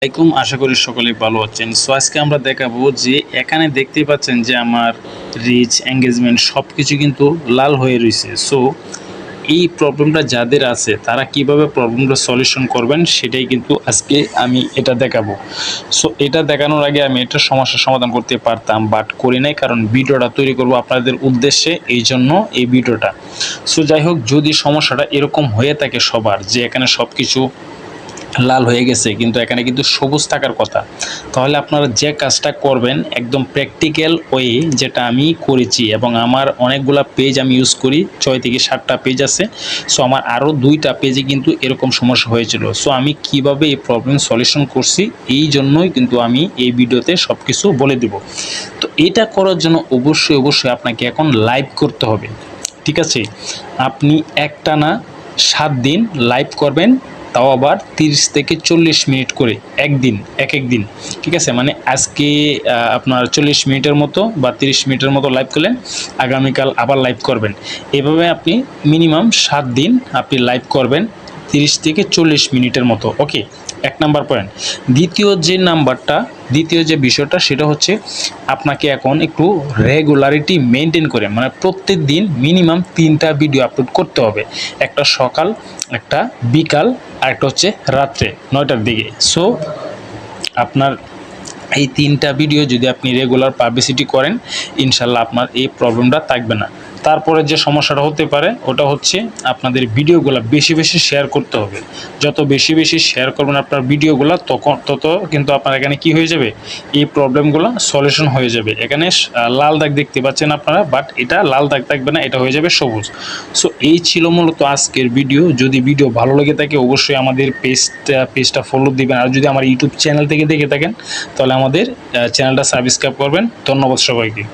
আলাইকুম, আশা করি সকলেই ভালো আছেন। সো আজকে আমরা দেখাবো যে এখানে দেখতেই পাচ্ছেন যে আমার রিচ এঙ্গেজমেন্ট সব কিছু কিন্তু লাল হয়ে রয়েছে। সো এই প্রবলেমটা যাদের আছে তারা কিভাবে প্রবলেমটা সলিউশন করবেন সেটাই কিন্তু আজকে আমি এটা দেখাবো। সো এটা দেখানোর আগে আমি এটা সমস্যার সমাধান করতে পারতাম, বাট করি নাই, কারণ ভিডিওটা তৈরি করব আপনাদের উদ্দেশ্যে, এই জন্য এই ভিডিওটা। সো যাই হোক, যদি সমস্যাটা এরকম হয়ে থাকে সবার, যে এখানে সব কিছু লাল হয়ে গেছে কিন্তু এখানে কিন্তু সবুজ থাকার কথা, তাহলে আপনারা যে কাজটা করবেন একদম প্র্যাকটিক্যাল ওয়ে, যেটা আমি করেছি এবং আমার অনেকগুলা পেজ আমি ইউজ করি, 6 থেকে 7টা পেজ আছে। সো আমার আরও 2টা পেজে কিন্তু এরকম সমস্যা হয়েছিল। সো আমি কিভাবে এই প্রবলেম সলিউশন করছি, এই জন্যই কিন্তু আমি এই ভিডিওতে সব কিছু বলে দেব। তো এটা করার জন্য অবশ্যই আপনাকে এখন লাইভ করতে হবে, ঠিক আছে? আপনি একটানা 7 দিন লাইভ করবেন, তাও আবার 30 থেকে 40 মিনিট করে, একদিন এক দিন, ঠিক আছে? মানে আজকে আপনার 40 মিনিটের মতো বা 30 মিনিটের মতো লাইভ করলেন, আগামীকাল আবার লাইভ করবেন। এভাবে আপনি মিনিমাম 7 দিন আপনি লাইভ করবেন, 30 থেকে 40 মিনিটের মতো। ওকে, 1 নাম্বার পয়েন্ট। দ্বিতীয় যে বিষয়টা সেটা হচ্ছে, আপনাকে এখন একটু রেগুলারিটি মেনটেন করে, মানে প্রত্যেক দিন মিনিমাম 3টা ভিডিও আপলোড করতে হবে। একটা সকাল, একটা বিকাল, আর একটা হচ্ছে রাত্রে 9টার দিকে। সো আপনার এই 3টা ভিডিও যদি আপনি রেগুলার পাবলিসিটি করেন, ইনশাল্লাহ আপনার এই প্রবলেমটা থাকবে না। তারপরে যে সমস্যাটা হতে পারে ওটা হচ্ছে, আপনাদের ভিডিওগুলো বেশি শেয়ার করতে হবে। যত বেশি শেয়ার করবেন আপনার ভিডিওগুলো, তত কিন্তু আপনার এখানে কি হয়ে যাবে, এই প্রবলেমগুলো সলিউশন হয়ে যাবে। এখানে লাল দাগ দেখতে পাচ্ছেন আপনারা, বাট এটা লাল দাগ থাকবে না, এটা হয়ে যাবে সবুজ। সো এই ছিল মূলত আজকের ভিডিও। যদি ভিডিও ভালো লেগে থাকে অবশ্যই আমাদের পেজটা ফলো দিবেন, আর যদি আমার ইউটিউব চ্যানেল থেকে দেখে থাকেন তাহলে আমাদের চ্যানেলটা সাবস্ক্রাইব করবেন। ধন্যবাদ সবাইকে।